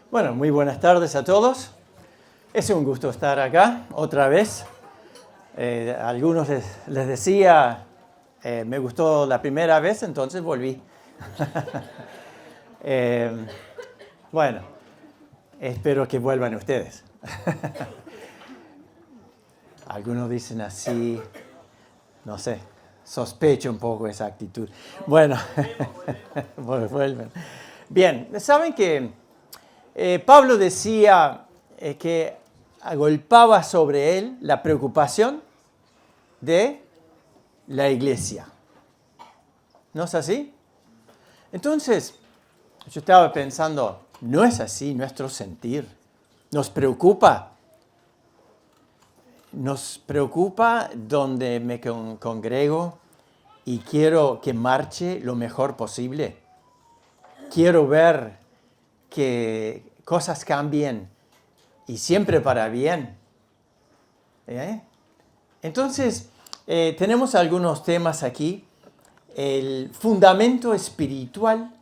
Bueno, muy buenas tardes a todos. Es un gusto estar acá otra vez. A algunos les decía, me gustó la primera vez, entonces volví. Bueno, espero que vuelvan ustedes. Algunos dicen así, no sé, sospecho un poco esa actitud. Bueno, vuelven. Bien, saben que Pablo decía que agolpaba sobre él la preocupación de la iglesia. ¿No es así? Entonces, yo estaba pensando, ¿no es así nuestro sentir? Nos preocupa donde me congrego y quiero que marche lo mejor posible. Quiero ver que cosas cambien y siempre para bien. Entonces, tenemos algunos temas aquí. El fundamento espiritual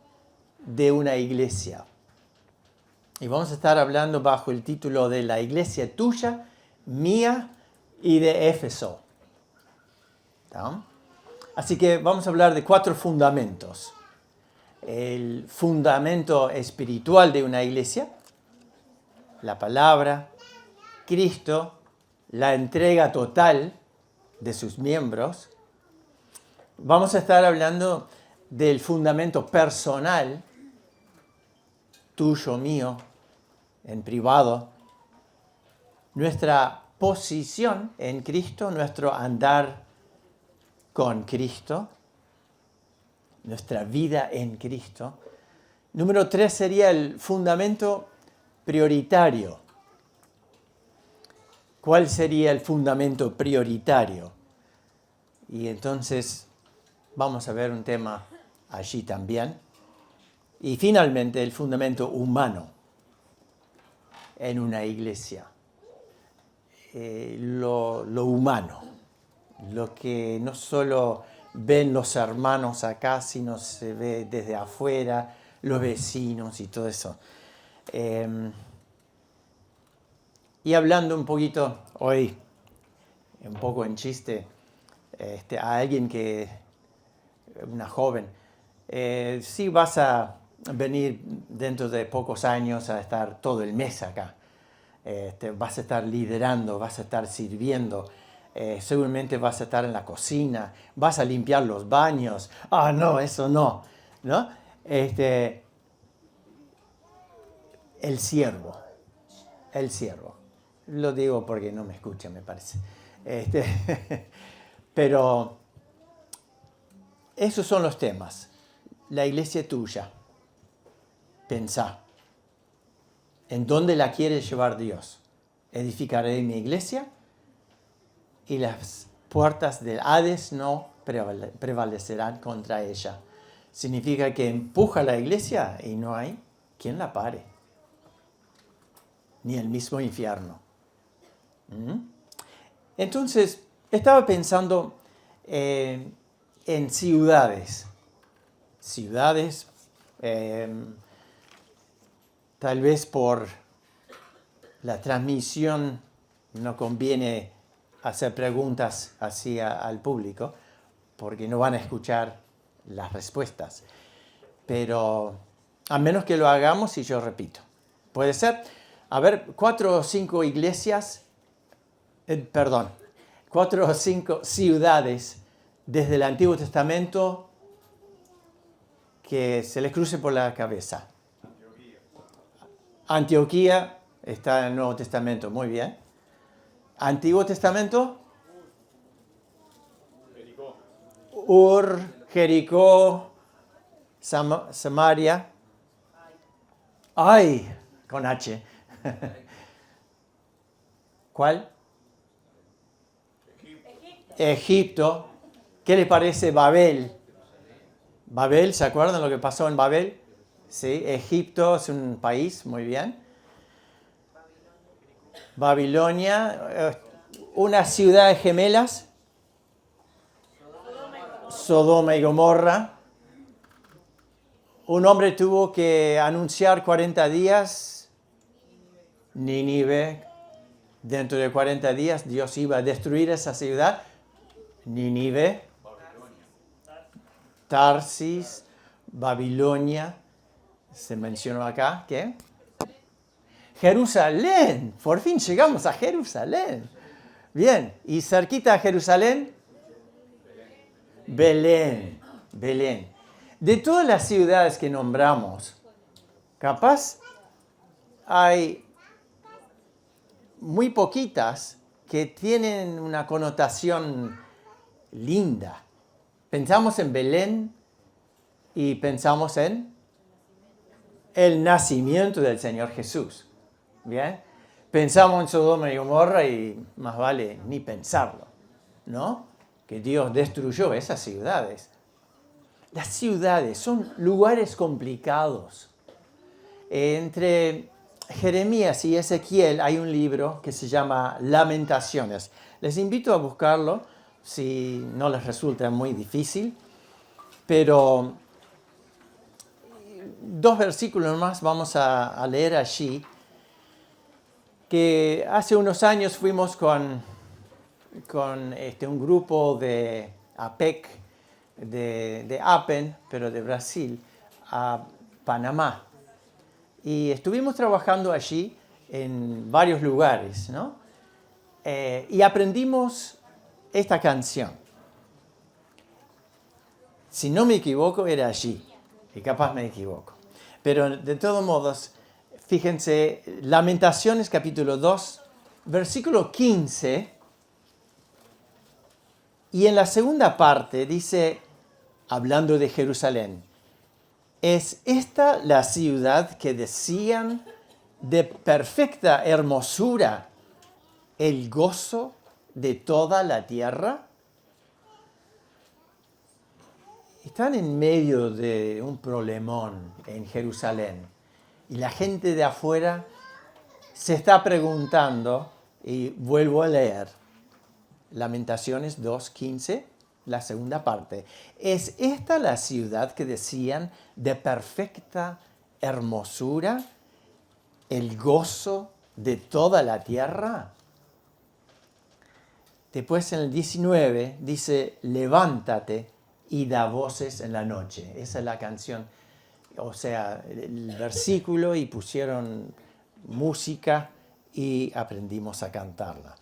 de una iglesia. Y vamos a estar hablando bajo el título de la iglesia tuya, mía y de Éfeso. ¿No? Así que vamos a hablar de 4 fundamentos. El fundamento espiritual de una iglesia, la palabra, Cristo, la entrega total de sus miembros. Vamos a estar hablando del fundamento personal, tuyo, mío, en privado, nuestra posición en Cristo, nuestro andar con Cristo, nuestra vida en Cristo. Número 3 sería el fundamento prioritario. ¿Cuál sería el fundamento prioritario? Y entonces vamos a ver un tema allí también. Y finalmente el fundamento humano en una iglesia. Lo humano, lo que no solo ven los hermanos acá, sino se ve desde afuera, los vecinos y todo eso. Y hablando un poquito hoy, un poco en chiste, a alguien una joven, si vas a venir dentro de pocos años a estar todo el mes acá, vas a estar liderando, vas a estar sirviendo, seguramente vas a estar en la cocina, vas a limpiar los baños. Ah, no, eso no, ¿no? El siervo. Lo digo porque no me escucha, me parece. Pero esos son los temas. La iglesia tuya. Pensá. ¿En dónde la quiere llevar Dios? Edificaré mi iglesia y las puertas del Hades no prevalecerán contra ella. Significa que empuja la iglesia y no hay quien la pare. Ni el mismo infierno. Entonces, estaba pensando en ciudades. Tal vez por la transmisión no conviene hacer preguntas así al público, porque no van a escuchar las respuestas. Pero a menos que lo hagamos y yo repito. Puede ser, 4 o 5 iglesias, 4 o 5 ciudades desde el Antiguo Testamento que se les cruce por la cabeza. Antioquía está en el Nuevo Testamento, muy bien. Antiguo Testamento, Ur, Jericó, Samaria. Ay, con H. ¿Cuál? Egipto. ¿Qué le parece Babel? Babel, ¿se acuerdan lo que pasó en Babel? Sí, Egipto es un país, muy bien. Babilonia, unas ciudades gemelas. Sodoma y Gomorra. Un hombre tuvo que anunciar 40 días Nínive, dentro de 40 días Dios iba a destruir esa ciudad. Nínive, Tarsis, Babilonia, se mencionó acá, ¿qué? Jerusalén, por fin llegamos a Jerusalén. Bien, y cerquita a Jerusalén, Belén, Belén. De todas las ciudades que nombramos, capaz hay muy poquitas que tienen una connotación linda. Pensamos en Belén y pensamos en el nacimiento del Señor Jesús. ¿Bien? Pensamos en Sodoma y Gomorra y más vale ni pensarlo, ¿no? Que Dios destruyó esas ciudades. Las ciudades son lugares complicados. Entre Jeremías y Ezequiel hay un libro que se llama Lamentaciones. Les invito a buscarlo si no les resulta muy difícil, pero 2 versículos más vamos a leer allí, que hace unos años fuimos con un grupo de APEC, de APEN, pero de Brasil, a Panamá. Y estuvimos trabajando allí en varios lugares, ¿no? Y aprendimos esta canción. Si no me equivoco, era allí, y capaz me equivoco. Pero de todos modos, fíjense, Lamentaciones capítulo 2, versículo 15, y en la segunda parte dice, hablando de Jerusalén, ¿es esta la ciudad que decían de perfecta hermosura, el gozo de toda la tierra? Están en medio de un problemón en Jerusalén y la gente de afuera se está preguntando, y vuelvo a leer, Lamentaciones 2:15, la segunda parte. ¿Es esta la ciudad que decían de perfecta hermosura, el gozo de toda la tierra? Después en el 19 dice, levántate y da voces en la noche. Esa es la canción, o sea, el versículo, y pusieron música y aprendimos a cantarla.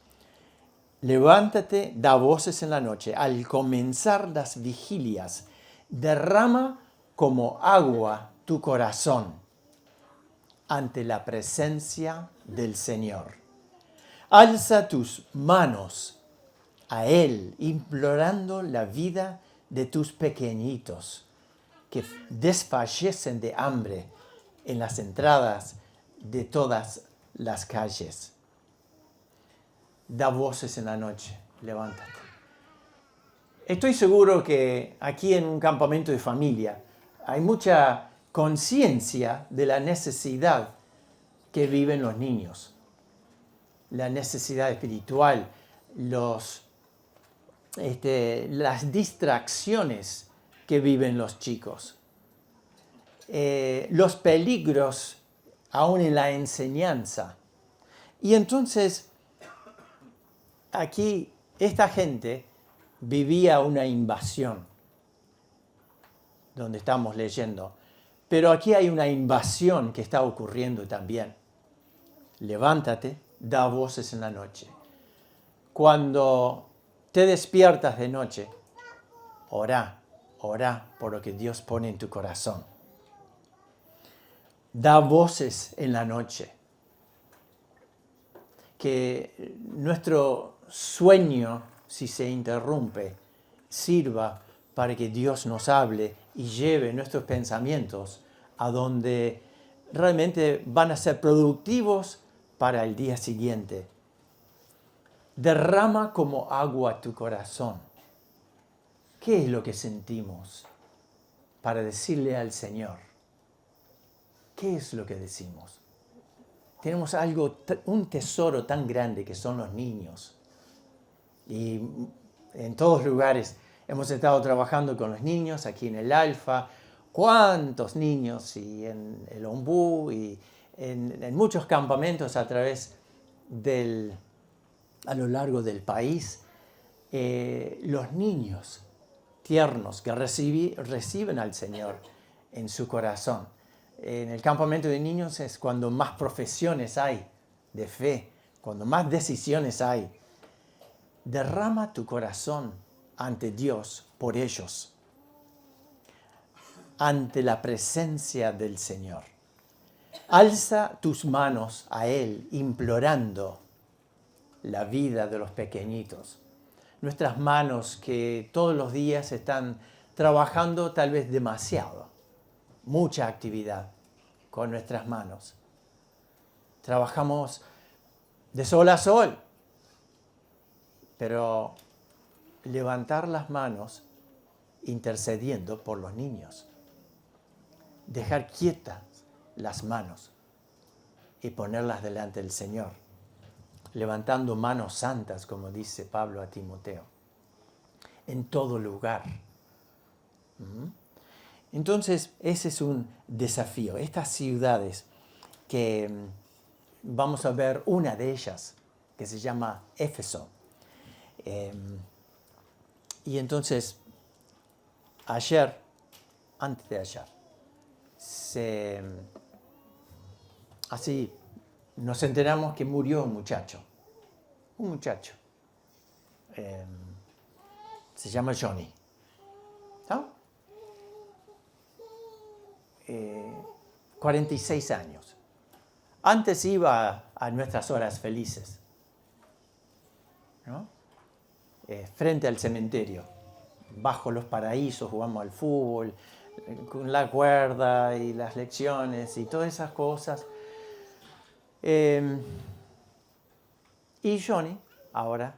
Levántate, da voces en la noche. Al comenzar las vigilias, derrama como agua tu corazón ante la presencia del Señor. Alza tus manos a Él, implorando la vida de tus pequeñitos, que desfallecen de hambre en las entradas de todas las calles. Da voces en la noche, levántate. Estoy seguro que aquí en un campamento de familia hay mucha conciencia de la necesidad que viven los niños, la necesidad espiritual, las distracciones que viven los chicos, los peligros aún en la enseñanza. Y entonces, aquí esta gente vivía una invasión, donde estamos leyendo, pero aquí hay una invasión que está ocurriendo también. Levántate, da voces en la noche. Cuando te despiertas de noche, orá por lo que Dios pone en tu corazón. Da voces en la noche. Que nuestro sueño, si se interrumpe, sirva para que Dios nos hable y lleve nuestros pensamientos a donde realmente van a ser productivos para el día siguiente. Derrama como agua tu corazón. ¿Qué es lo que sentimos para decirle al Señor? ¿Qué es lo que decimos? Tenemos un tesoro tan grande que son los niños. Y en todos lugares hemos estado trabajando con los niños, aquí en el Alfa. ¿Cuántos niños? Y en el Ombú, y en muchos campamentos a lo largo del país, los niños tiernos que reciben al Señor en su corazón. En el campamento de niños es cuando más profesiones hay de fe, cuando más decisiones hay. Derrama tu corazón ante Dios por ellos, ante la presencia del Señor. Alza tus manos a Él, implorando la vida de los pequeñitos. Nuestras manos que todos los días están trabajando tal vez demasiado. Mucha actividad con nuestras manos. Trabajamos de sol a sol. Pero levantar las manos intercediendo por los niños. Dejar quietas las manos y ponerlas delante del Señor. Levantando manos santas, como dice Pablo a Timoteo. En todo lugar. Entonces, ese es un desafío. Estas ciudades que vamos a ver una de ellas, que se llama Éfeso. Y entonces, antes de ayer, así nos enteramos que murió un muchacho. Se llama Johnny. ¿No? 46 años. Antes iba a nuestras horas felices, ¿no? Frente al cementerio, bajo los paraísos, jugamos al fútbol, con la cuerda y las lecciones y todas esas cosas. Y Johnny ahora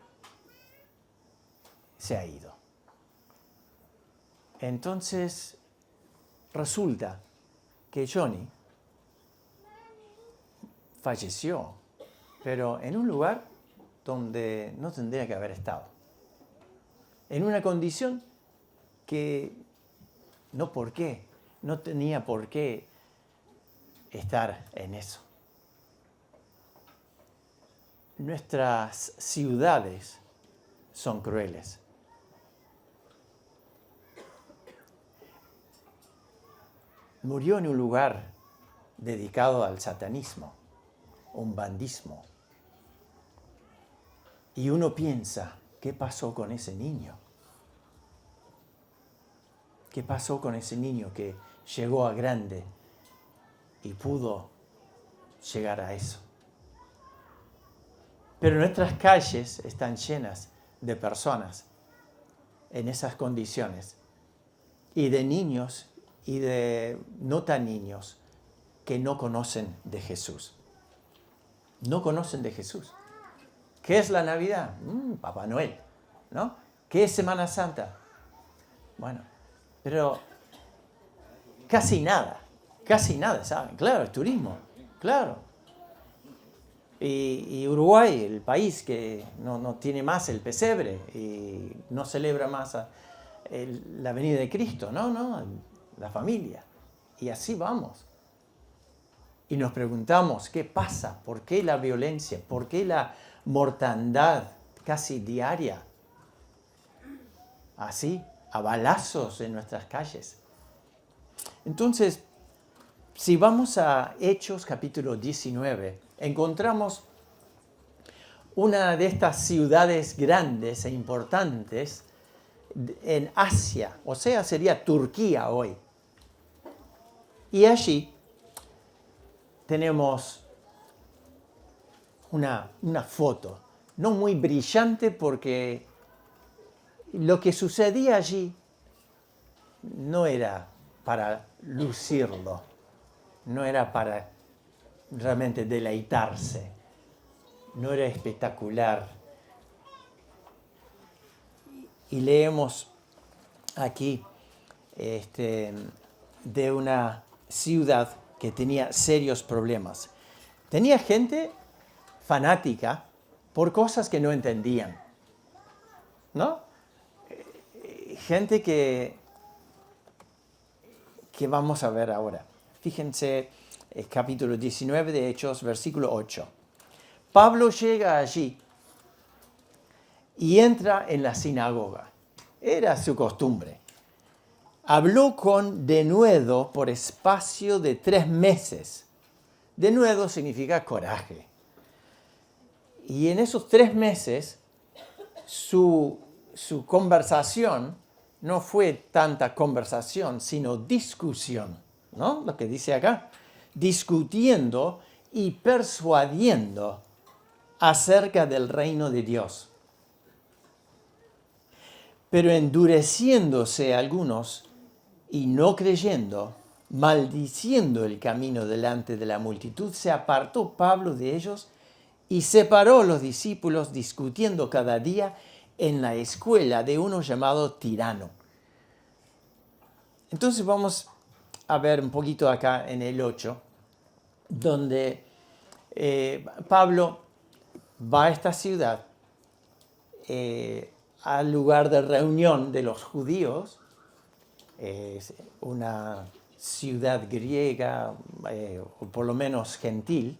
se ha ido. Entonces resulta que Johnny falleció, pero en un lugar donde no tendría que haber estado. En una condición que no tenía por qué estar en eso. Nuestras ciudades son crueles. Murió en un lugar dedicado al satanismo, un bandismo. Y uno piensa, ¿qué pasó con ese niño? ¿Qué pasó con ese niño que llegó a grande y pudo llegar a eso? Pero nuestras calles están llenas de personas en esas condiciones y de niños y de no tan niños que no conocen de Jesús. No conocen de Jesús. ¿Qué es la Navidad? Papá Noel, ¿no? ¿Qué es Semana Santa? Bueno, pero casi nada, ¿saben? Claro, el turismo, claro. Y Uruguay, el país que no tiene más el pesebre y no celebra más la venida de Cristo, no, la familia. Y así vamos. Y nos preguntamos, ¿qué pasa? ¿Por qué la violencia? ¿Por qué la mortandad casi diaria? Así, a balazos en nuestras calles. Entonces, si vamos a Hechos capítulo 19, encontramos una de estas ciudades grandes e importantes en Asia, o sea, sería Turquía hoy. Y allí tenemos una foto, no muy brillante porque lo que sucedía allí no era para lucirlo, no era para realmente deleitarse, no era espectacular. Y leemos aquí de una ciudad que tenía serios problemas. Tenía gente fanática por cosas que no entendían, ¿no? Gente que vamos a ver ahora. Fíjense, capítulo 19 de Hechos, versículo 8. Pablo llega allí y entra en la sinagoga. Era su costumbre. Habló con denuedo por espacio de 3 meses. Denuedo significa coraje. Y en esos 3 meses, su conversación no fue tanta conversación, sino discusión, ¿no? Lo que dice acá. Discutiendo y persuadiendo acerca del reino de Dios. Pero endureciéndose algunos y no creyendo, maldiciendo el camino delante de la multitud, se apartó Pablo de ellos y separó a los discípulos discutiendo cada día en la escuela de uno llamado Tirano. Entonces vamos a ver un poquito acá en el 8, donde Pablo va a esta ciudad, al lugar de reunión de los judíos. Es una ciudad griega, o por lo menos gentil.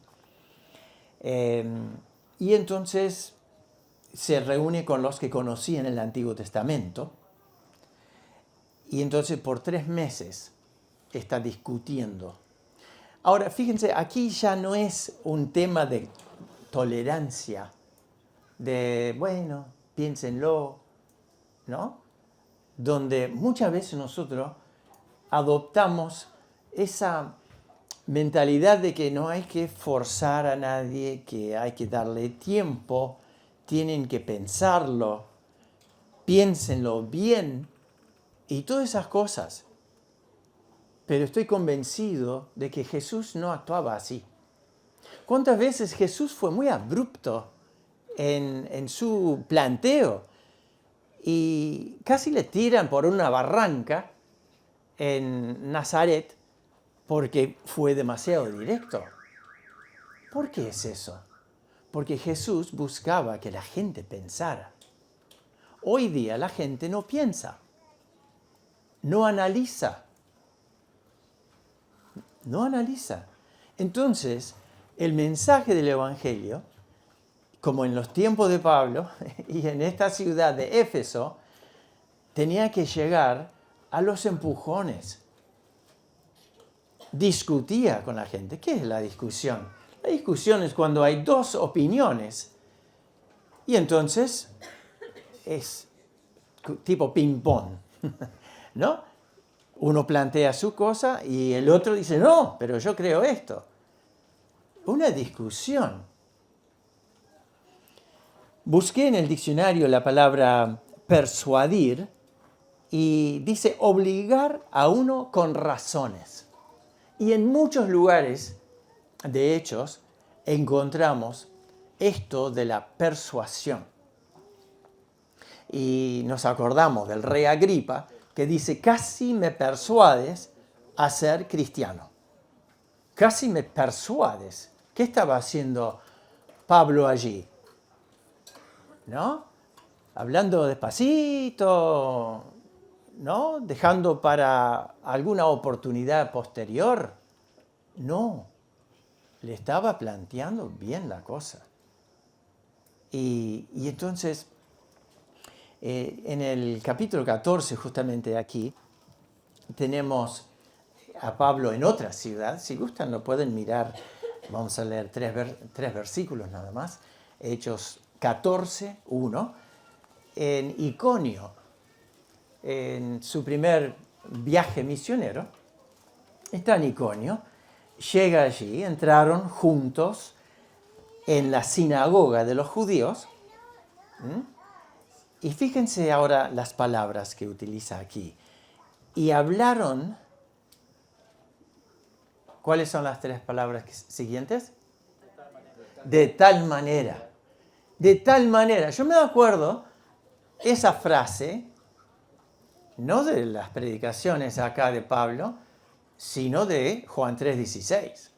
Y entonces se reúne con los que conocían el Antiguo Testamento. Y entonces por 3 meses está discutiendo. Ahora, fíjense, aquí ya no es un tema de tolerancia, de, bueno, piénsenlo, ¿no? Donde muchas veces nosotros adoptamos esa mentalidad de que no hay que forzar a nadie, que hay que darle tiempo, tienen que pensarlo, piénsenlo bien y todas esas cosas. Pero estoy convencido de que Jesús no actuaba así. ¿Cuántas veces Jesús fue muy abrupto en su planteo? Y casi le tiran por una barranca en Nazaret porque fue demasiado directo. ¿Por qué es eso? Porque Jesús buscaba que la gente pensara. Hoy día la gente no piensa, no analiza. No analiza. Entonces, el mensaje del Evangelio, como en los tiempos de Pablo y en esta ciudad de Éfeso, tenía que llegar a los empujones. Discutía con la gente. ¿Qué es la discusión? La discusión es cuando hay 2 opiniones. Y entonces es tipo ping-pong, ¿no? Uno plantea su cosa y el otro dice, no, pero yo creo esto. Una discusión. Busqué en el diccionario la palabra persuadir y dice obligar a uno con razones. Y en muchos lugares de Hechos encontramos esto de la persuasión. Y nos acordamos del rey Agripa, que dice, casi me persuades a ser cristiano. Casi me persuades. ¿Qué estaba haciendo Pablo allí? ¿No? Hablando despacito, ¿no? Dejando para alguna oportunidad posterior. No, le estaba planteando bien la cosa. Y entonces, en el capítulo 14, justamente aquí, tenemos a Pablo en otra ciudad. Si gustan, lo pueden mirar. Vamos a leer 3 versículos nada más. Hechos 14, 1. En Iconio, en su primer viaje misionero, está en Iconio. Llega allí, entraron juntos en la sinagoga de los judíos. Y fíjense ahora las palabras que utiliza aquí. Y hablaron. ¿Cuáles son las 3 palabras siguientes? De tal manera. De tal manera. Yo me acuerdo esa frase, no de las predicaciones acá de Pablo, sino de Juan 3:16.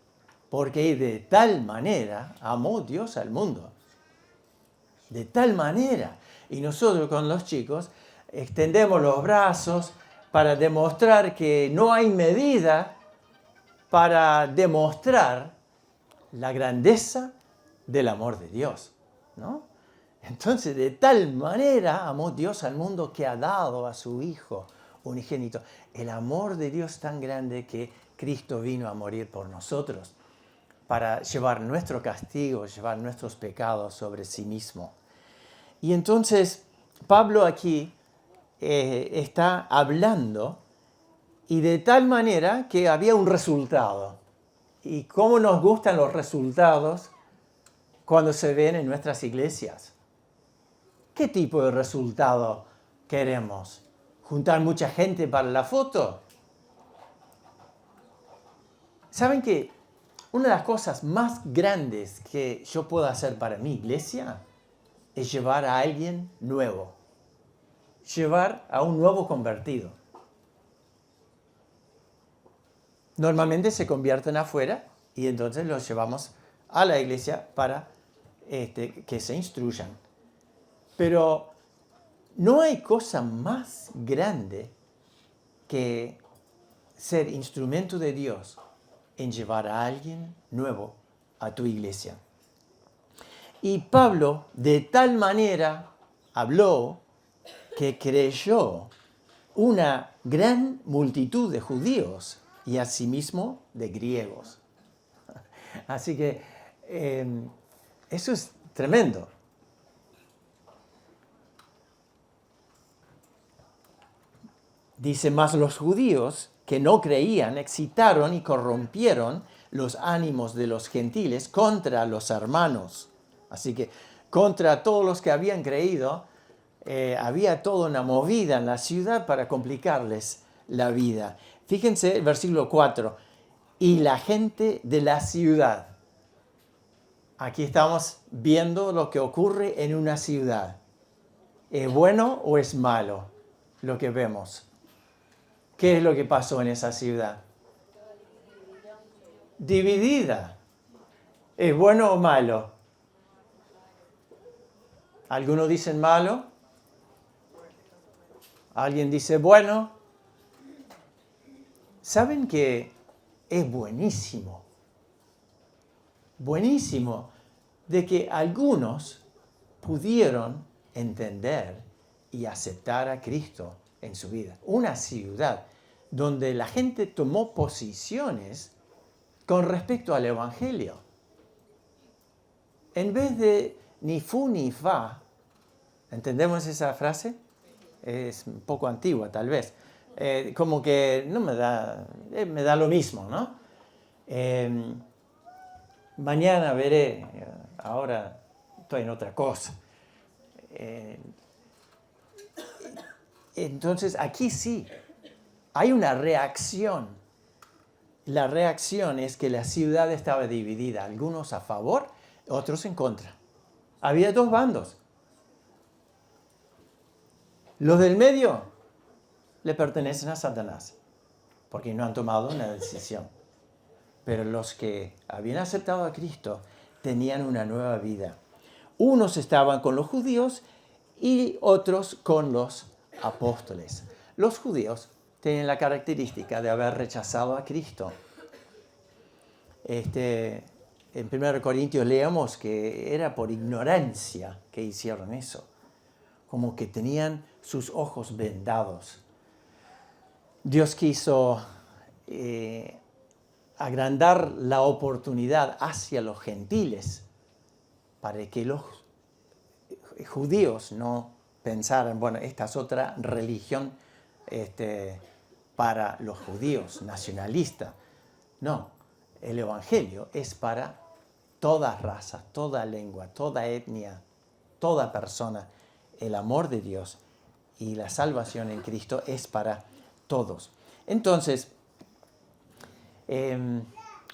Porque de tal manera amó Dios al mundo. De tal manera. Y nosotros con los chicos extendemos los brazos para demostrar que no hay medida para demostrar la grandeza del amor de Dios, ¿no? Entonces, de tal manera amó Dios al mundo que ha dado a su Hijo unigénito. El amor de Dios es tan grande que Cristo vino a morir por nosotros para llevar nuestro castigo, llevar nuestros pecados sobre sí mismo. Y entonces, Pablo aquí está hablando y de tal manera que había un resultado. Y cómo nos gustan los resultados cuando se ven en nuestras iglesias. ¿Qué tipo de resultado queremos? ¿Juntar mucha gente para la foto? ¿Saben que una de las cosas más grandes que yo puedo hacer para mi iglesia es llevar a alguien nuevo? Llevar a un nuevo convertido. Normalmente se convierten afuera y entonces los llevamos a la iglesia para que se instruyan. Pero no hay cosa más grande que ser instrumento de Dios en llevar a alguien nuevo a tu iglesia. Y Pablo de tal manera habló que creyó una gran multitud de judíos y asimismo de griegos. Así que eso es tremendo. Dice, mas los judíos que no creían excitaron y corrompieron los ánimos de los gentiles contra los hermanos. Así que contra todos los que habían creído, había toda una movida en la ciudad para complicarles la vida. Fíjense el versículo 4. Y la gente de la ciudad. Aquí estamos viendo lo que ocurre en una ciudad. ¿Es bueno o es malo lo que vemos? ¿Qué es lo que pasó en esa ciudad? Dividida. ¿Es bueno o malo? Algunos dicen malo. Alguien dice bueno. ¿Saben que es buenísimo? Buenísimo de que algunos pudieron entender y aceptar a Cristo en su vida. Una ciudad donde la gente tomó posiciones con respecto al Evangelio. En vez de ni fu ni fa, ¿entendemos esa frase? Es un poco antigua tal vez. Como que no me da lo mismo, ¿no? Mañana veré, ahora estoy en otra cosa. Entonces aquí sí, hay una reacción. La reacción es que la ciudad estaba dividida, algunos a favor, otros en contra. Había dos bandos. Los del medio le pertenecen a Satanás, porque no han tomado una decisión. Pero los que habían aceptado a Cristo tenían una nueva vida. Unos estaban con los judíos y otros con los apóstoles. Los judíos tienen la característica de haber rechazado a Cristo. En 1 Corintios leemos que era por ignorancia que hicieron eso. Como que tenían sus ojos vendados. Dios quiso agrandar la oportunidad hacia los gentiles para que los judíos no pensaran, bueno, esta es otra religión para los judíos, nacionalista. No, el Evangelio es para toda raza, toda lengua, toda etnia, toda persona. El amor de Dios y la salvación en Cristo es para todos. Entonces,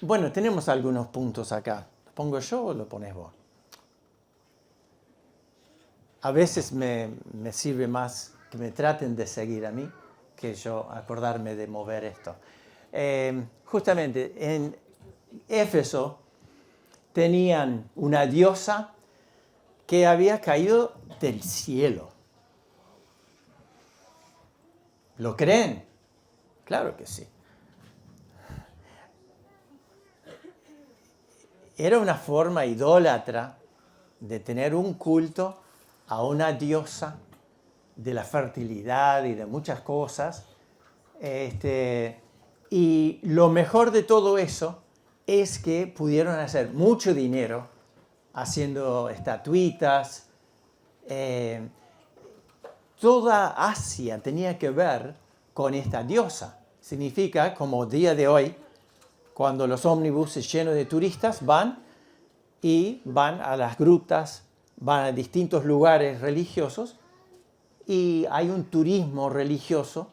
bueno, tenemos algunos puntos acá. ¿Lo pongo yo o lo pones vos? A veces me sirve más que me traten de seguir a mí que yo acordarme de mover esto. Justamente en Éfeso tenían una diosa que había caído del cielo. ¿Lo creen? Claro que sí. era una forma idólatra de tener un culto a una diosa de la fertilidad y de muchas cosas. Y lo mejor de todo eso es que pudieron hacer mucho dinero haciendo estatuitas. Toda Asia tenía que ver con esta diosa. Significa, como día de hoy, cuando los ómnibuses llenos de turistas van a las grutas, van a distintos lugares religiosos y hay un turismo religioso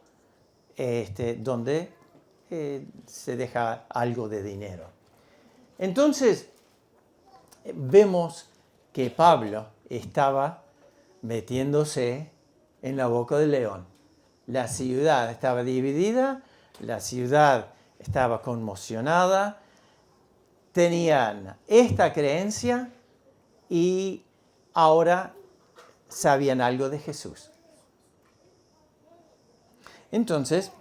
donde se deja algo de dinero. Entonces, vemos que Pablo estaba metiéndose en la boca del león. La ciudad estaba dividida, la ciudad estaba conmocionada, tenían esta creencia y ahora sabían algo de Jesús. Entonces,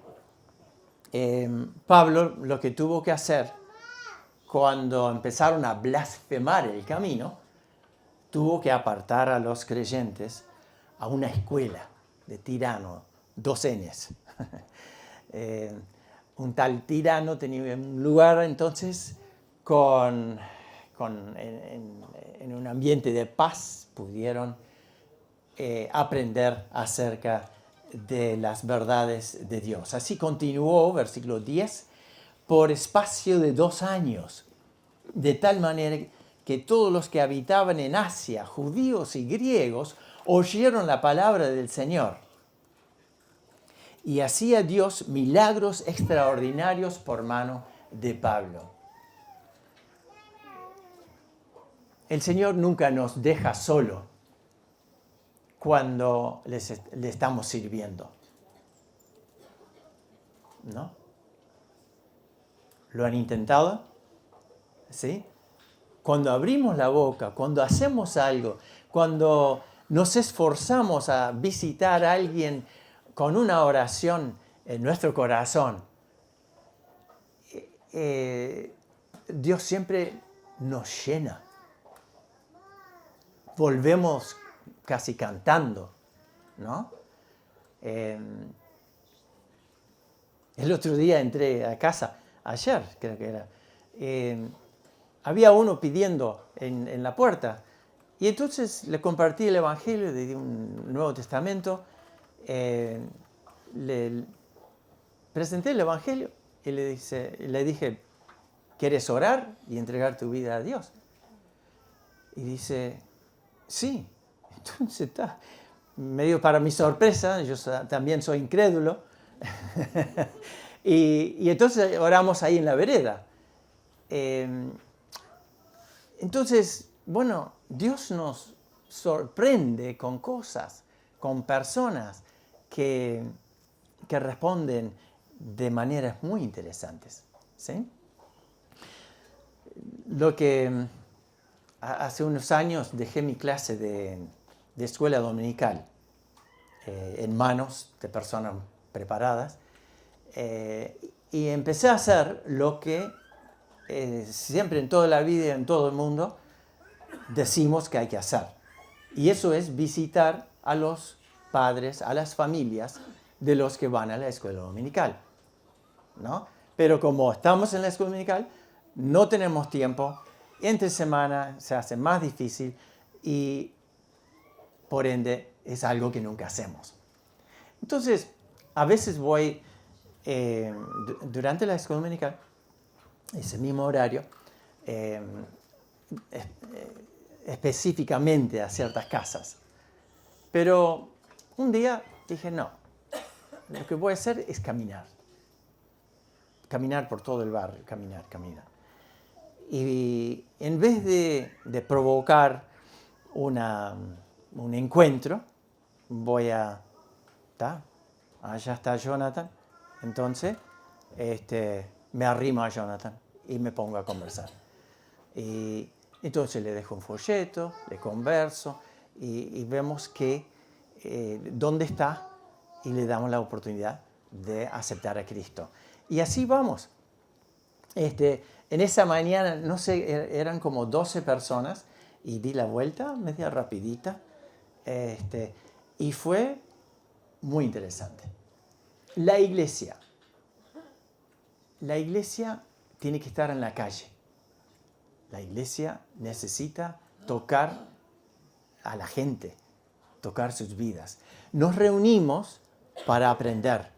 Pablo lo que tuvo que hacer cuando empezaron a blasfemar el camino, tuvo que apartar a los creyentes a una escuela de Tirano, 2 Ns. Un tal Tirano tenía un lugar entonces en un ambiente de paz pudieron aprender acerca de las verdades de Dios. Así continuó, versículo 10, por espacio de 2 años, de tal manera que todos los que habitaban en Asia, judíos y griegos, oyeron la palabra del Señor. Y hacía Dios milagros extraordinarios por mano de Pablo. El Señor nunca nos deja solo cuando le estamos sirviendo, ¿no? ¿Lo han intentado? ¿Sí? Cuando abrimos la boca, cuando hacemos algo, cuando nos esforzamos a visitar a alguien con una oración en nuestro corazón, Dios siempre nos llena. Volvemos casi cantando, ¿no? El otro día entré a casa, ayer creo que era, había uno pidiendo en la puerta y entonces le compartí el Evangelio de un Nuevo Testamento, le presenté el Evangelio y le dije, ¿quieres orar y entregar tu vida a Dios? Y dice, sí. Entonces está medio para mi sorpresa, yo también soy incrédulo, y entonces oramos ahí en la vereda. Entonces, bueno, Dios nos sorprende con cosas, con personas que responden de maneras muy interesantes, ¿sí? Lo que hace unos años dejé mi clase de escuela dominical en manos de personas preparadas y empecé a hacer lo que siempre en toda la vida y en todo el mundo decimos que hay que hacer. Y eso es visitar a los padres, a las familias de los que van a la escuela dominical, ¿no? Pero como estamos en la escuela dominical, no tenemos tiempo, entre semana se hace más difícil y por ende es algo que nunca hacemos. Entonces, a veces voy durante la escuela dominical, ese mismo horario, específicamente a ciertas casas. Pero un día dije, no, lo que voy a hacer es caminar. Caminar por todo el barrio, caminar. Y en vez de provocar un encuentro, voy a... allá está Jonathan. Entonces, me arrimo a Jonathan y me pongo a conversar. Y entonces le dejo un folleto, le converso y vemos que dónde está y le damos la oportunidad de aceptar a Cristo. Y así vamos. En esa mañana, no sé, eran como 12 personas y di la vuelta media rapidita. Y fue muy interesante. La iglesia tiene que estar en la calle. La iglesia necesita tocar a la gente, tocar sus vidas. Nos reunimos para aprender,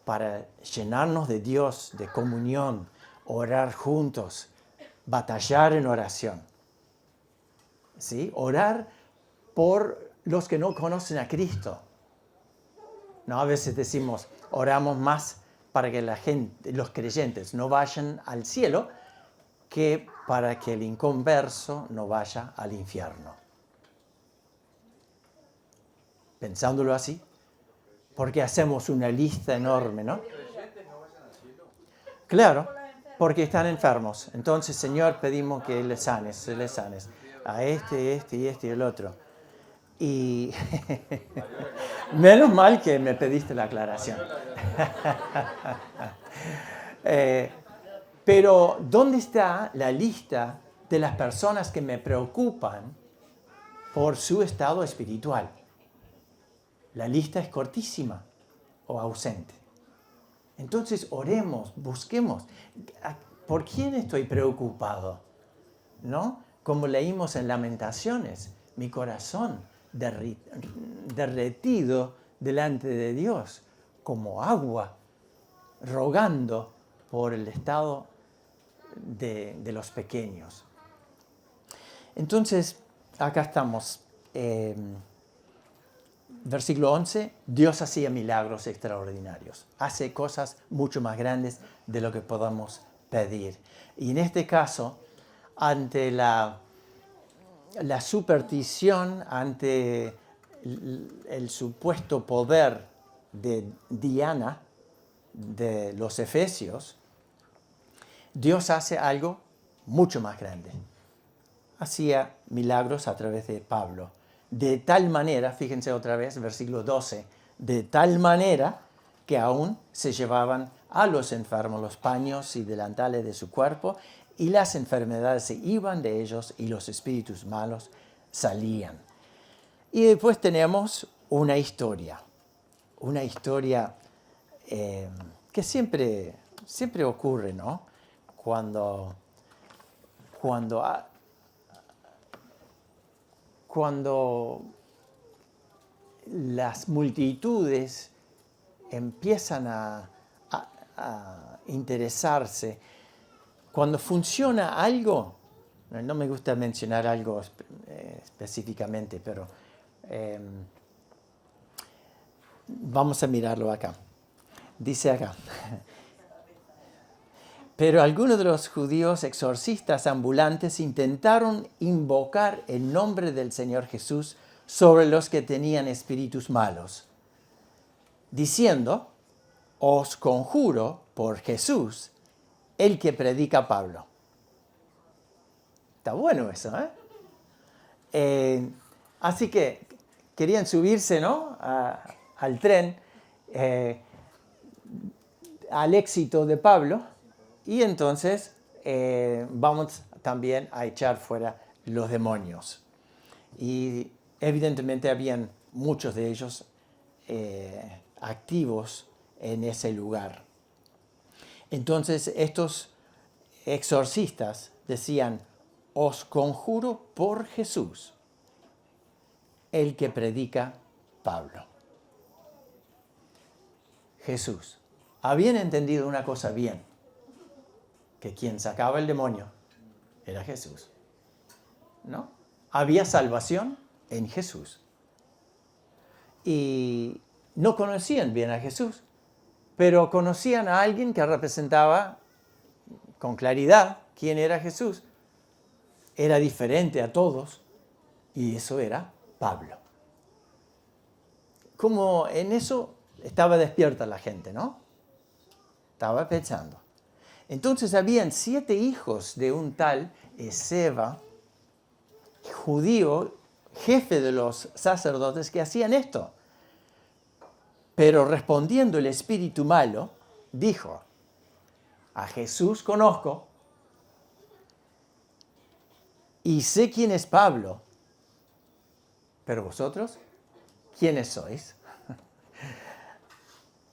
para llenarnos de Dios, de comunión, orar juntos, batallar en oración. ¿Sí? Orar por los que no conocen a Cristo. No, a veces decimos, oramos más para que la gente, los creyentes no vayan al cielo, que para que el inconverso no vaya al infierno. Pensándolo así, porque hacemos una lista enorme, ¿no? Claro, porque están enfermos. Entonces, Señor, pedimos que les sanes a este y el otro. Y menos mal que me pediste la aclaración. Pero, ¿dónde está la lista de las personas que me preocupan por su estado espiritual? La lista es cortísima o ausente. Entonces, oremos, busquemos. ¿Por quién estoy preocupado? ¿No? Como leímos en Lamentaciones, mi corazón derretido delante de Dios, como agua, rogando por el estado de los pequeños. Entonces, acá estamos. Versículo 11, Dios hacía milagros extraordinarios. Hace cosas mucho más grandes de lo que podamos pedir. Y en este caso, ante la superstición, ante el supuesto poder de Diana, de los efesios, Dios hace algo mucho más grande. Hacía milagros a través de Pablo. De tal manera, fíjense otra vez, versículo 12, de tal manera que aún se llevaban a los enfermos los paños y delantales de su cuerpo, y las enfermedades se iban de ellos y los espíritus malos salían. Y después tenemos una historia que siempre ocurre, ¿no? Cuando las multitudes empiezan a interesarse, cuando funciona algo, no me gusta mencionar algo específicamente, pero vamos a mirarlo acá. Dice acá, pero algunos de los judíos exorcistas ambulantes intentaron invocar el nombre del Señor Jesús sobre los que tenían espíritus malos, diciendo, os conjuro por Jesús, el que predica Pablo. Está bueno eso, ¿eh? Así que querían subirse, ¿no? Al tren, al éxito de Pablo, y entonces vamos también a echar fuera los demonios. Y evidentemente habían muchos de ellos activos en ese lugar. Entonces estos exorcistas decían, os conjuro por Jesús, el que predica Pablo. Jesús. Habían entendido una cosa bien, que quien sacaba el demonio era Jesús, ¿no? Había salvación en Jesús. Y no conocían bien a Jesús, pero conocían a alguien que representaba con claridad quién era Jesús. Era diferente a todos, y eso era Pablo. Como en eso estaba despierta la gente, ¿no? Estaba pensando. Entonces habían 7 hijos de un tal Esceva, judío, jefe de los sacerdotes, que hacían esto. Pero respondiendo el espíritu malo, dijo, A Jesús conozco y sé quién es Pablo. Pero vosotros, ¿quiénes sois?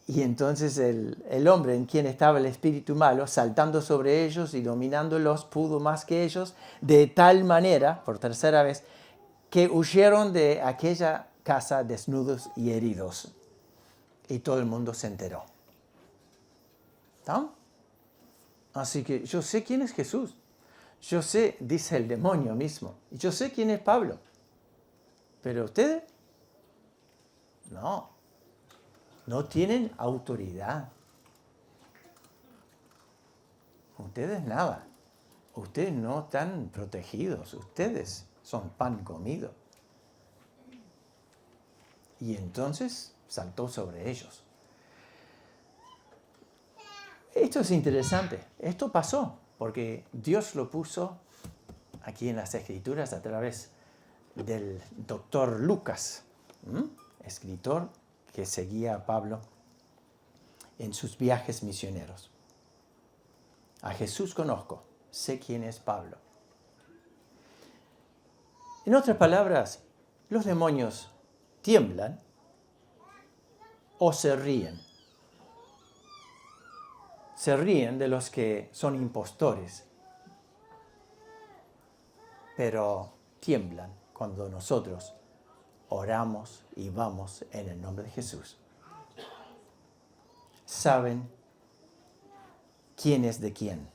Y entonces el hombre en quien estaba el espíritu malo, saltando sobre ellos y dominándolos, pudo más que ellos, de tal manera, por tercera vez, que huyeron de aquella casa desnudos y heridos. Y todo el mundo se enteró. ¿No? Así que yo sé quién es Jesús. Yo sé, dice el demonio mismo. Y yo sé quién es Pablo. Pero ustedes, no tienen autoridad. Ustedes nada. Ustedes no están protegidos. Ustedes son pan comido. Y entonces saltó sobre ellos. Esto es interesante. Esto pasó porque Dios lo puso aquí en las Escrituras a través del doctor Lucas, escritor que seguía a Pablo en sus viajes misioneros. A Jesús conozco, sé quién es Pablo. En otras palabras, los demonios tiemblan o se ríen. Se ríen de los que son impostores, pero tiemblan cuando nosotros oramos y vamos en el nombre de Jesús. Saben quién es de quién.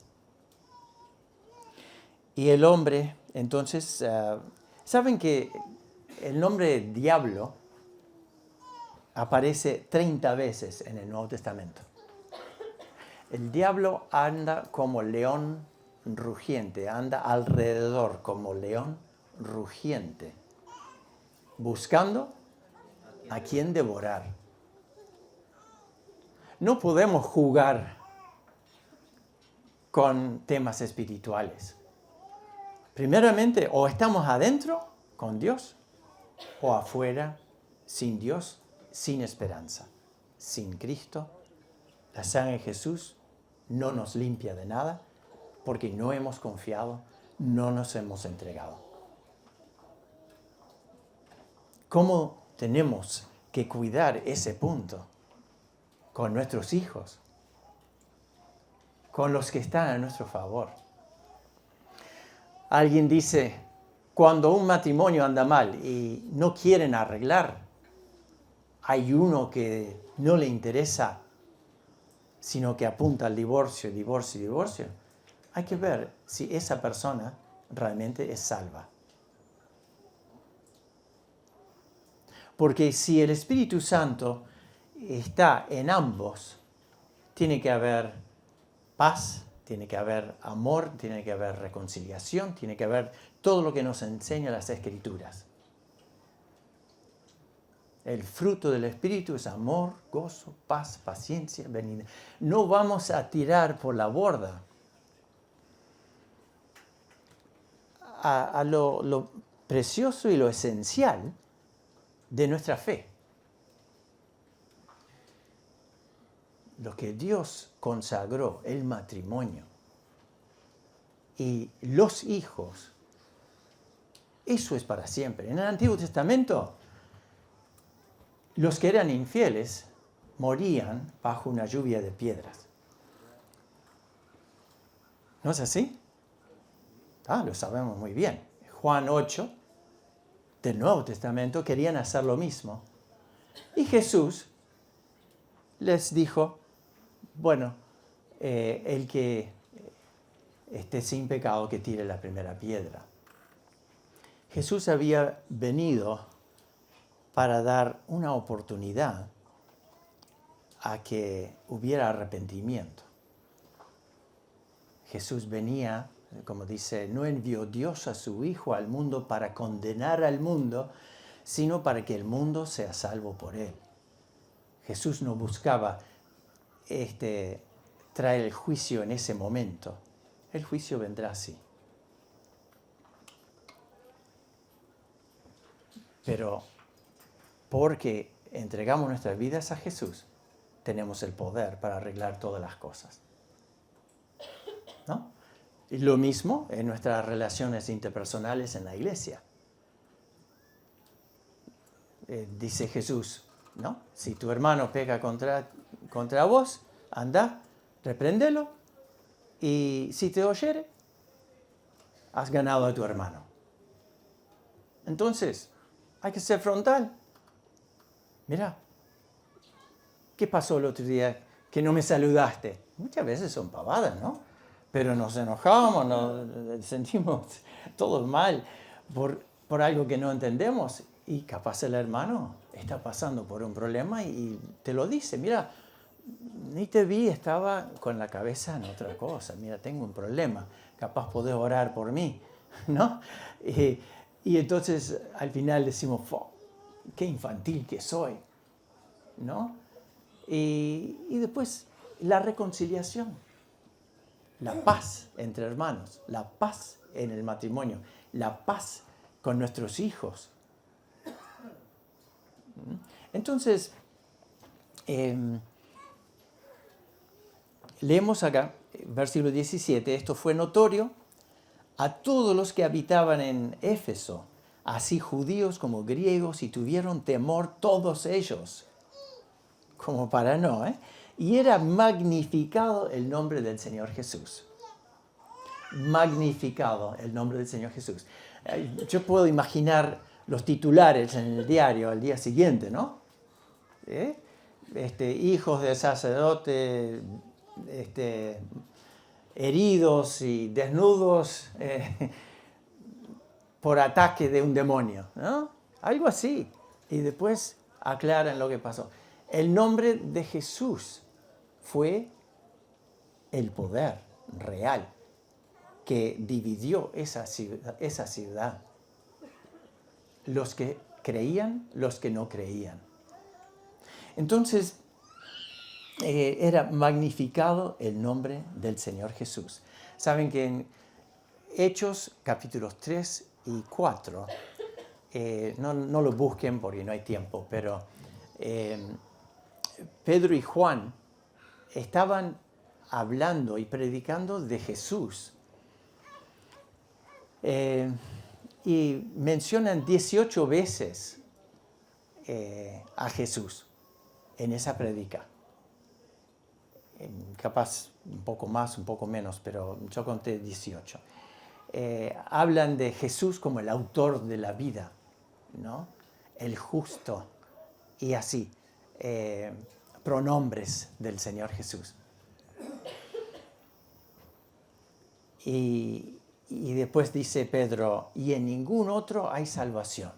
Y el hombre, entonces, saben que el nombre diablo aparece 30 veces en el Nuevo Testamento. El diablo anda como león rugiente, anda alrededor como león rugiente, buscando a quien devorar. No podemos jugar con temas espirituales. Primeramente, o estamos adentro con Dios, o afuera sin Dios, sin esperanza, sin Cristo. La sangre de Jesús no nos limpia de nada porque no hemos confiado, no nos hemos entregado. ¿Cómo tenemos que cuidar ese punto con nuestros hijos, con los que están a nuestro favor? Alguien dice, cuando un matrimonio anda mal y no quieren arreglar, hay uno que no le interesa, sino que apunta al divorcio, divorcio, divorcio. Hay que ver si esa persona realmente es salva. Porque si el Espíritu Santo está en ambos, tiene que haber paz, tiene que haber amor, tiene que haber reconciliación, tiene que haber todo lo que nos enseña las Escrituras. El fruto del Espíritu es amor, gozo, paz, paciencia, benignidad. No vamos a tirar por la borda a lo precioso y lo esencial de nuestra fe. Lo que Dios consagró, el matrimonio y los hijos, eso es para siempre. En el Antiguo Testamento, los que eran infieles morían bajo una lluvia de piedras. ¿No es así? Lo sabemos muy bien. Juan 8, del Nuevo Testamento, querían hacer lo mismo. Y Jesús les dijo, bueno, el que esté sin pecado, que tire la primera piedra. Jesús había venido para dar una oportunidad a que hubiera arrepentimiento. Jesús venía, como dice, no envió Dios a su Hijo al mundo para condenar al mundo, sino para que el mundo sea salvo por él. Jesús no buscaba traer el juicio en ese momento. El juicio vendrá así. Pero porque entregamos nuestras vidas a Jesús, tenemos el poder para arreglar todas las cosas. Y lo mismo en nuestras relaciones interpersonales en la iglesia. Dice Jesús, ¿no? Si tu hermano peca contra vos, anda, repréndelo, y si te oyere, has ganado a tu hermano. Entonces, hay que ser frontal. Mira, ¿qué pasó el otro día que no me saludaste? Muchas veces son pavadas, ¿no? Pero nos enojamos, nos sentimos todos mal por algo que no entendemos. Y capaz el hermano está pasando por un problema y te lo dice. Mira, ni te vi, estaba con la cabeza en otra cosa. Mira, tengo un problema. Capaz podés orar por mí, ¿no? Y entonces al final decimos, qué infantil que soy, ¿no? Y después la reconciliación, la paz entre hermanos, la paz en el matrimonio, la paz con nuestros hijos. Entonces, leemos acá, versículo 17, esto fue notorio a todos los que habitaban en Éfeso, así judíos como griegos, y tuvieron temor todos ellos, como para no, ¿eh? Y era magnificado el nombre del Señor Jesús. Magnificado el nombre del Señor Jesús. Yo puedo imaginar los titulares en el diario al día siguiente, ¿no? Hijos de sacerdote, heridos y desnudos por ataque de un demonio, ¿no? Algo así. Y después aclaran lo que pasó. El nombre de Jesús fue el poder real que dividió esa ciudad. Los que creían, los que no creían. Entonces, era magnificado el nombre del Señor Jesús. Saben que en Hechos capítulos 3 y 4, no lo busquen porque no hay tiempo, pero Pedro y Juan estaban hablando y predicando de Jesús. Y mencionan 18 veces a Jesús en esa predica. Capaz un poco más, un poco menos, pero yo conté 18. Hablan de Jesús como el autor de la vida, ¿no? El justo, y así, pronombres del Señor Jesús. Y después dice Pedro, y en ningún otro hay salvación,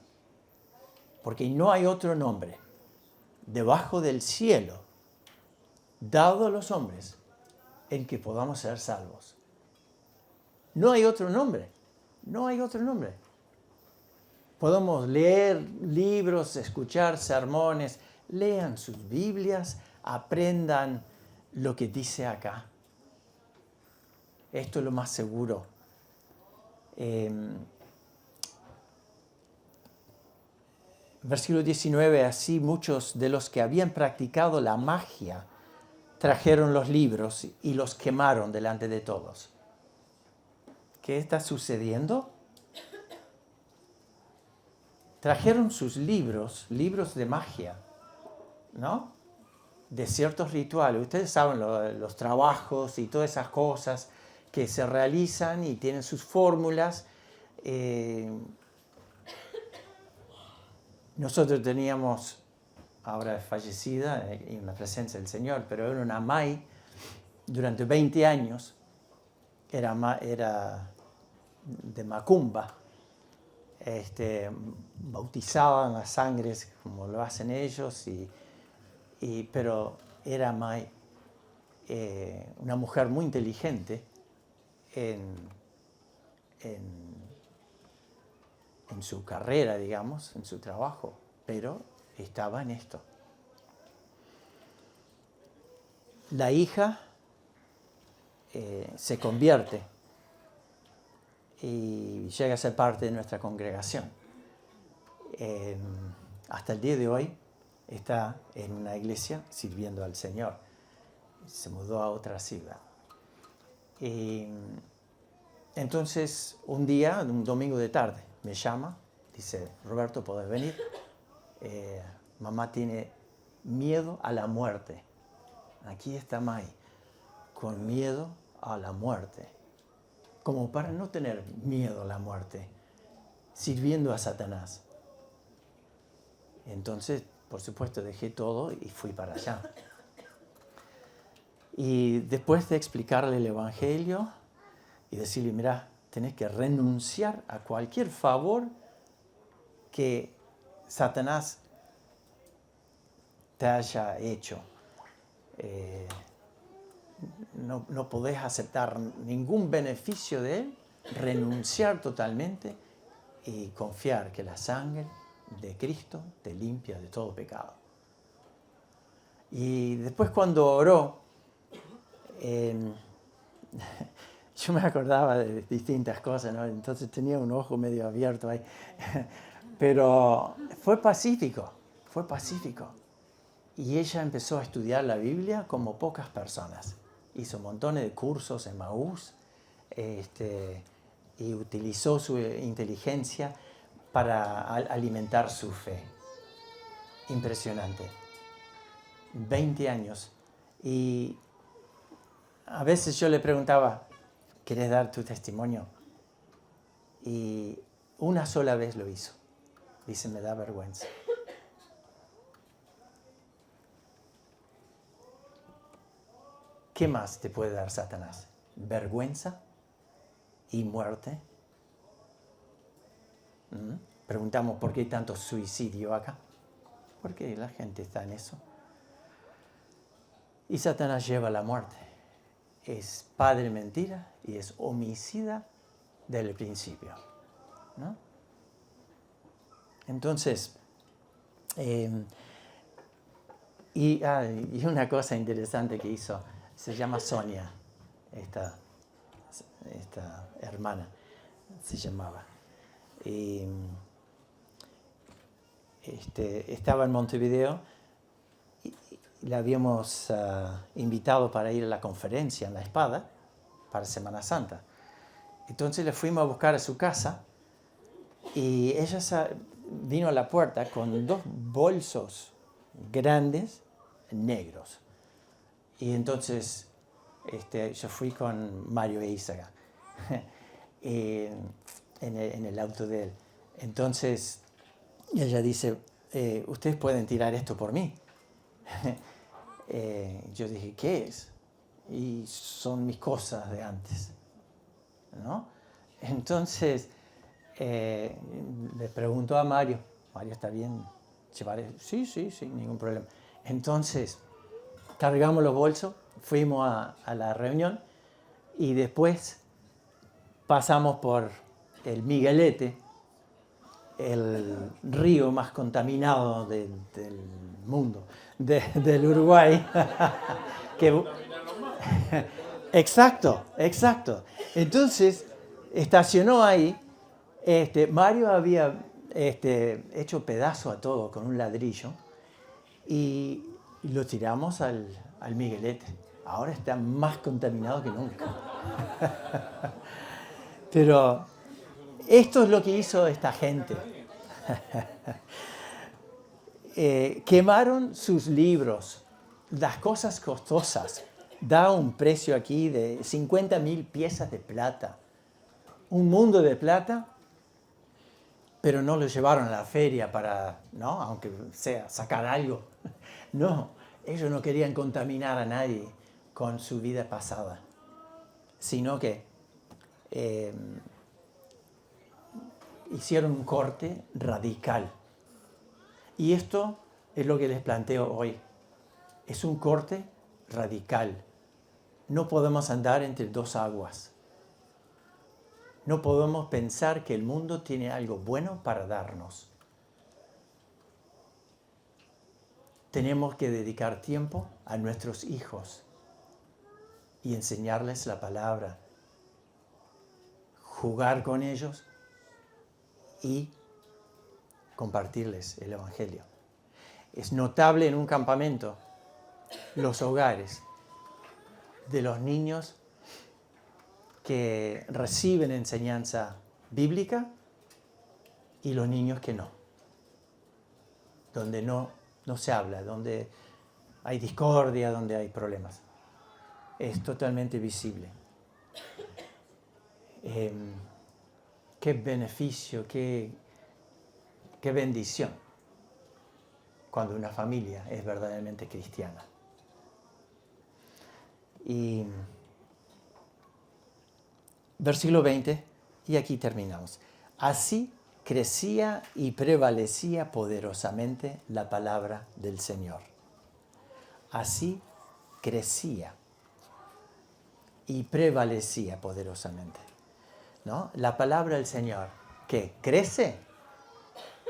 porque no hay otro nombre debajo del cielo dado a los hombres en que podamos ser salvos. No hay otro nombre, no hay otro nombre. Podemos leer libros, escuchar sermones, lean sus Biblias, aprendan lo que dice acá. Esto es lo más seguro. Versículo 19, así muchos de los que habían practicado la magia trajeron los libros y los quemaron delante de todos. ¿Qué está sucediendo? Trajeron sus libros de magia, ¿no? De ciertos rituales. Ustedes saben los trabajos y todas esas cosas que se realizan y tienen sus fórmulas. Nosotros teníamos, ahora es fallecida, en la presencia del Señor, pero era una May durante 20 años, era de Macumba. Bautizaban las sangres como lo hacen ellos, pero era May, una mujer muy inteligente en su carrera, digamos, en su trabajo, pero estaba en esto. La hija se convierte y llega a ser parte de nuestra congregación. Hasta el día de hoy está en una iglesia sirviendo al Señor. Se mudó a otra ciudad. Entonces, un día, un domingo de tarde, me llama, dice, Roberto, ¿podés venir? Mamá tiene miedo a la muerte. Aquí está Mai, con miedo a la muerte. Como para no tener miedo a la muerte, sirviendo a Satanás. Entonces, por supuesto, dejé todo y fui para allá. Y después de explicarle el Evangelio y decirle, mira, tenés que renunciar a cualquier favor que Satanás te haya hecho. No podés aceptar ningún beneficio de él, renunciar totalmente y confiar que la sangre de Cristo te limpia de todo pecado. Y después cuando oró, yo me acordaba de distintas cosas, ¿no? Entonces tenía un ojo medio abierto ahí. Pero fue pacífico. Y ella empezó a estudiar la Biblia como pocas personas. Hizo montones de cursos en Maús y utilizó su inteligencia para alimentar su fe. Impresionante. 20 años. Y a veces yo le preguntaba, ¿querés dar tu testimonio? Y una sola vez lo hizo. Dice, me da vergüenza. ¿Qué más te puede dar Satanás? ¿Vergüenza y muerte? Preguntamos, ¿por qué hay tanto suicidio acá? ¿Por qué la gente está en eso? Y Satanás lleva la muerte. Es padre mentira y es homicida desde el principio, ¿no? Entonces, y una cosa interesante que hizo, se llama Sonia, esta hermana, se llamaba. Y, estaba en Montevideo y la habíamos invitado para ir a la conferencia en La Espada para Semana Santa. Entonces le fuimos a buscar a su casa y ella vino a la puerta con 2 bolsos grandes negros. Y entonces yo fui con Mario Eizaga en el auto de él. Entonces ella dice, ¿ustedes pueden tirar esto por mí? Yo dije, ¿qué es? Y son mis cosas de antes, ¿no? Entonces le preguntó a Mario, ¿está bien llevar eso? Sí, ningún problema. Entonces cargamos los bolsos, fuimos a la reunión y después pasamos por el Miguelete, el río más contaminado del mundo, del Uruguay. Exacto. Entonces, estacionó ahí. Mario había hecho pedazo a todo con un ladrillo y lo tiramos al Miguelete. Ahora está más contaminado que nunca. Pero esto es lo que hizo esta gente. Quemaron sus libros, las cosas costosas. Da un precio aquí de 50.000 piezas de plata. Un mundo de plata, pero no lo llevaron a la feria para, ¿no? Aunque sea sacar algo. No, ellos no querían contaminar a nadie con su vida pasada, sino que hicieron un corte radical. Y esto es lo que les planteo hoy. Es un corte radical. No podemos andar entre 2 aguas. No podemos pensar que el mundo tiene algo bueno para darnos. Tenemos que dedicar tiempo a nuestros hijos y enseñarles la palabra, jugar con ellos y compartirles el Evangelio. Es notable en un campamento los hogares de los niños que reciben enseñanza bíblica y los niños que no. Donde no se habla, donde hay discordia, donde hay problemas. Es totalmente visible. Qué beneficio, qué bendición cuando una familia es verdaderamente cristiana. Y versículo 20, y aquí terminamos. Así crecía y prevalecía poderosamente la palabra del Señor. Así crecía y prevalecía poderosamente, ¿no? La palabra del Señor, ¿qué? ¿Crece?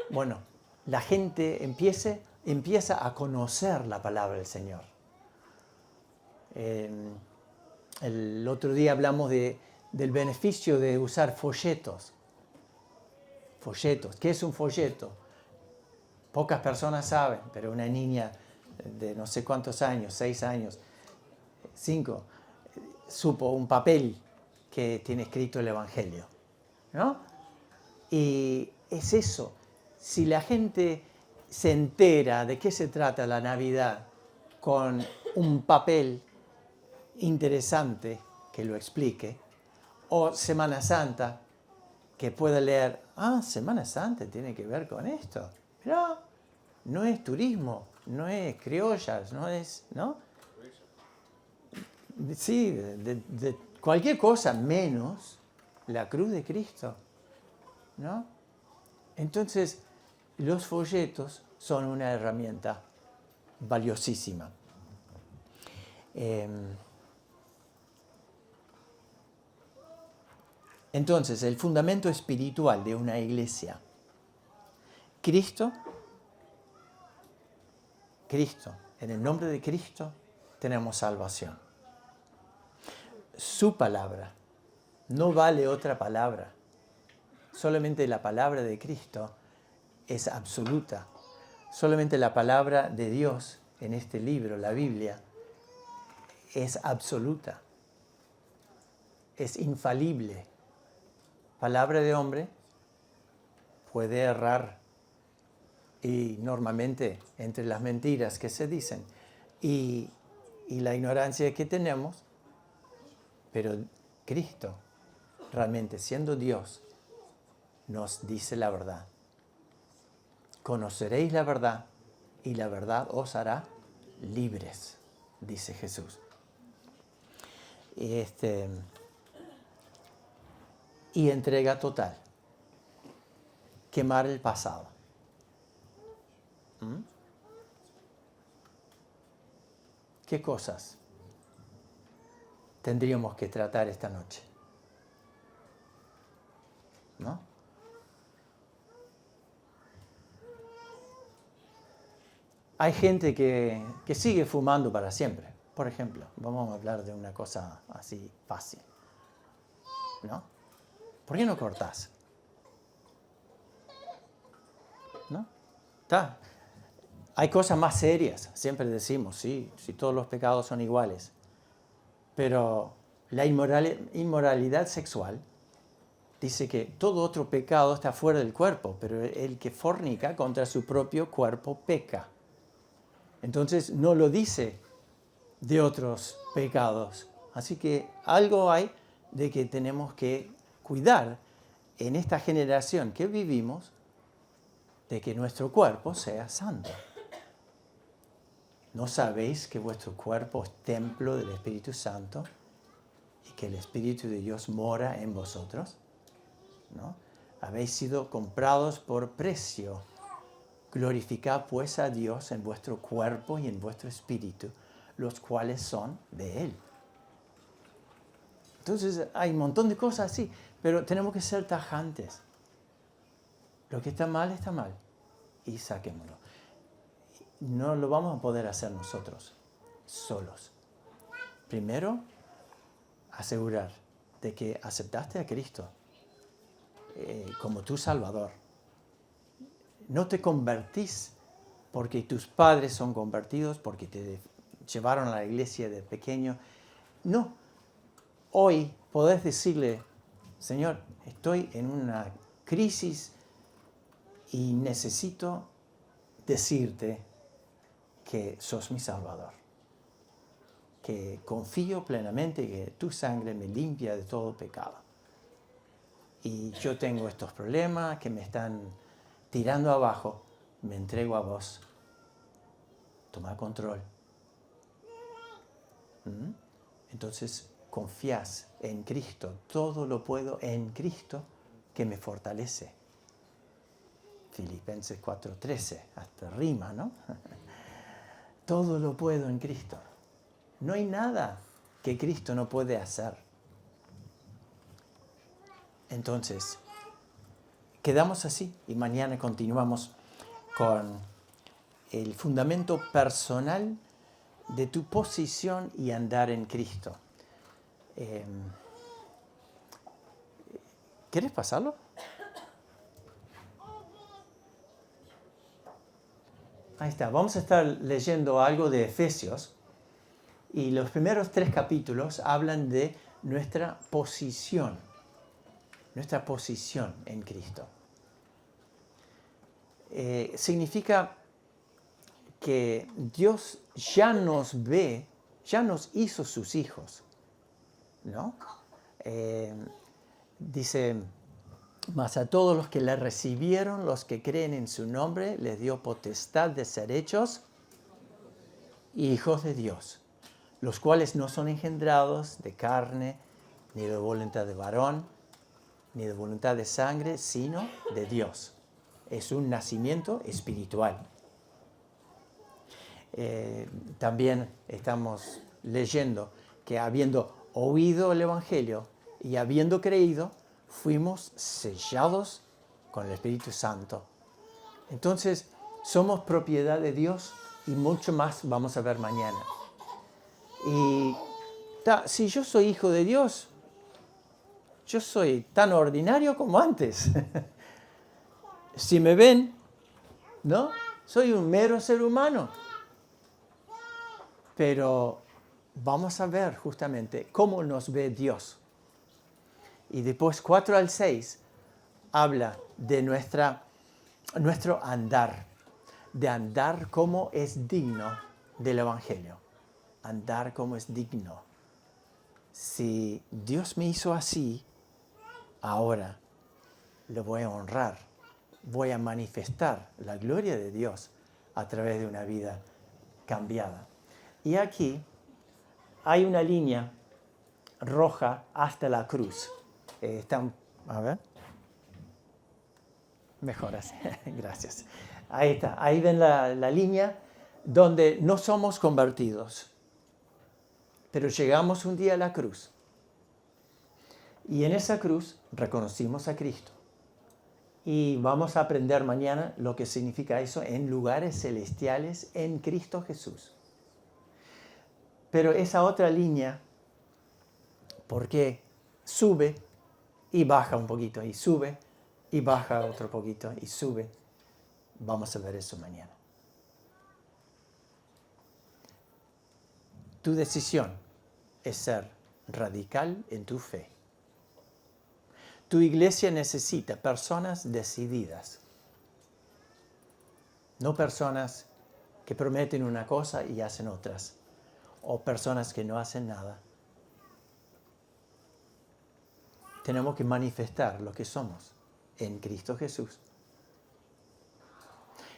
Bueno, la gente empieza a conocer la palabra del Señor. El otro día hablamos del beneficio de usar folletos. Folletos. ¿Qué es un folleto? Pocas personas saben, pero una niña de no sé cuántos años, 6 años, 5, supo un papel que tiene escrito el Evangelio, ¿no? Y es eso. Si la gente se entera de qué se trata la Navidad con un papel interesante que lo explique, o Semana Santa, que pueda leer, Semana Santa tiene que ver con esto. Pero no es turismo, no es criollas, no es, ¿no? Sí, de cualquier cosa menos la cruz de Cristo, ¿no? Entonces, los folletos son una herramienta valiosísima. Entonces, el fundamento espiritual de una iglesia. Cristo, en el nombre de Cristo tenemos salvación. Su palabra, no vale otra palabra. Solamente la palabra de Cristo es absoluta. Solamente la palabra de Dios en este libro, la Biblia, es absoluta. Es infalible. Palabra de hombre puede errar, y normalmente entre las mentiras que se dicen y la ignorancia que tenemos, pero Cristo, realmente siendo Dios, nos dice la verdad. Conoceréis la verdad y la verdad os hará libres, dice Jesús. Y entrega total. Quemar el pasado. ¿Qué cosas tendríamos que tratar esta noche? ¿No? Hay gente que sigue fumando para siempre. Por ejemplo, vamos a hablar de una cosa así fácil, ¿no? ¿Por qué no cortás? ¿No? Está. Hay cosas más serias, siempre decimos, sí, si todos los pecados son iguales. Pero la inmoralidad sexual dice que todo otro pecado está fuera del cuerpo, pero el que fornica contra su propio cuerpo peca. Entonces no lo dice de otros pecados. Así que algo hay de que tenemos que cuidar en esta generación que vivimos de que nuestro cuerpo sea santo. ¿No sabéis que vuestro cuerpo es templo del Espíritu Santo y que el Espíritu de Dios mora en vosotros? ¿No? Habéis sido comprados por precio. Glorificad pues a Dios en vuestro cuerpo y en vuestro espíritu, los cuales son de Él. Entonces hay un montón de cosas así, pero tenemos que ser tajantes. Lo que está mal y saquémoslo. No lo vamos a poder hacer nosotros, solos. Primero, asegurar de que aceptaste a Cristo como tu Salvador. No te convertís porque tus padres son convertidos, porque te llevaron a la iglesia de pequeño. No. hoy podés decirle, Señor, estoy en una crisis y necesito decirte que sos mi Salvador, que confío plenamente que tu sangre me limpia de todo pecado. Y yo tengo estos problemas que me están tirando abajo, me entrego a vos. Toma control. Entonces confías en Cristo. Todo lo puedo en Cristo que me fortalece. Filipenses 4:13, hasta rima, ¿no? Todo lo puedo en Cristo. No hay nada que Cristo no puede hacer. Entonces, quedamos así y mañana continuamos con el fundamento personal de tu posición y andar en Cristo. ¿Quieres pasarlo? Ahí está. Vamos a estar leyendo algo de Efesios y los primeros 3 capítulos hablan de nuestra posición en Cristo. Significa que Dios ya nos ve, ya nos hizo sus hijos, ¿no? Dice, mas a todos los que le recibieron, los que creen en su nombre, les dio potestad de ser hechos hijos de Dios, los cuales no son engendrados de carne, ni de voluntad de varón, ni de voluntad de sangre, sino de Dios. Es un nacimiento espiritual. También estamos leyendo que habiendo oído el Evangelio y habiendo creído, fuimos sellados con el Espíritu Santo. Entonces, somos propiedad de Dios y mucho más vamos a ver mañana. Y si yo soy hijo de Dios, yo soy tan ordinario como antes. Si me ven, ¿no? Soy un mero ser humano. Pero vamos a ver justamente cómo nos ve Dios. Y después 4 al 6 habla de nuestro andar, de andar como es digno del Evangelio. Andar como es digno. Si Dios me hizo así, ahora lo voy a honrar. Voy a manifestar la gloria de Dios a través de una vida cambiada. Y aquí hay una línea roja hasta la cruz. A ver. Mejor así. Gracias. Ahí está. Ahí ven la línea donde no somos convertidos. Pero llegamos un día a la cruz. Y en esa cruz reconocimos a Cristo. Y vamos a aprender mañana lo que significa eso en lugares celestiales en Cristo Jesús. Pero esa otra línea, porque sube y baja un poquito, y sube y baja otro poquito, y sube. Vamos a ver eso mañana. Tu decisión es ser radical en tu fe. Tu iglesia necesita personas decididas, no personas que prometen una cosa y hacen otras, o personas que no hacen nada. Tenemos que manifestar lo que somos en Cristo Jesús.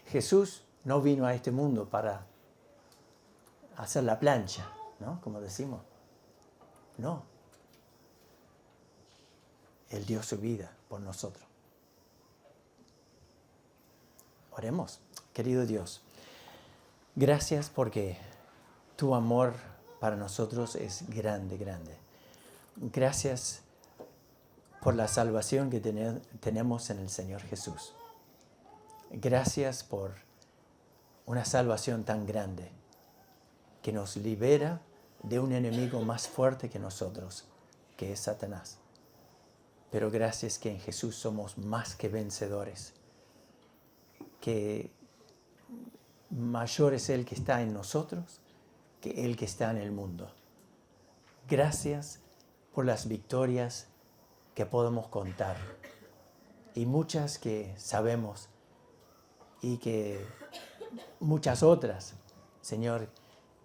Jesús no vino a este mundo para hacer la plancha, ¿no? Como decimos. No. Él dio su vida por nosotros. Oremos. Querido Dios, gracias porque tu amor para nosotros es grande, grande. Gracias por la salvación que tenemos en el Señor Jesús. Gracias por una salvación tan grande que nos libera de un enemigo más fuerte que nosotros, que es Satanás. Pero gracias que en Jesús somos más que vencedores, que mayor es el que está en nosotros que el que está en el mundo. Gracias por las victorias que podemos contar y muchas que sabemos y que muchas otras, Señor,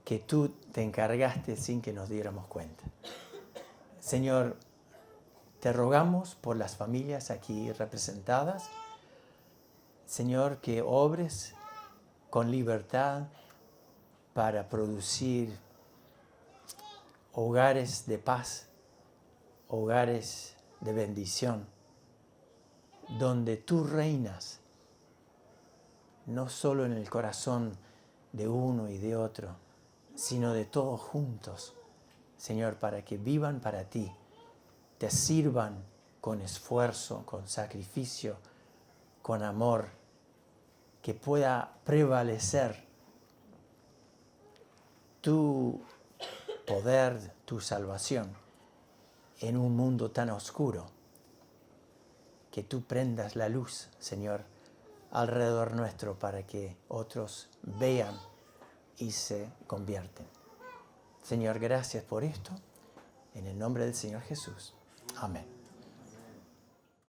que tú te encargaste sin que nos diéramos cuenta. Señor, te rogamos por las familias aquí representadas, Señor, que obres con libertad para producir hogares de paz, hogares de bendición, donde tú reinas, no solo en el corazón de uno y de otro, sino de todos juntos, Señor, para que vivan para ti, te sirvan con esfuerzo, con sacrificio, con amor, que pueda prevalecer tu poder, tu salvación en un mundo tan oscuro, que tú prendas la luz, Señor, alrededor nuestro para que otros vean y se convierten. Señor, gracias por esto. En el nombre del Señor Jesús. Amén.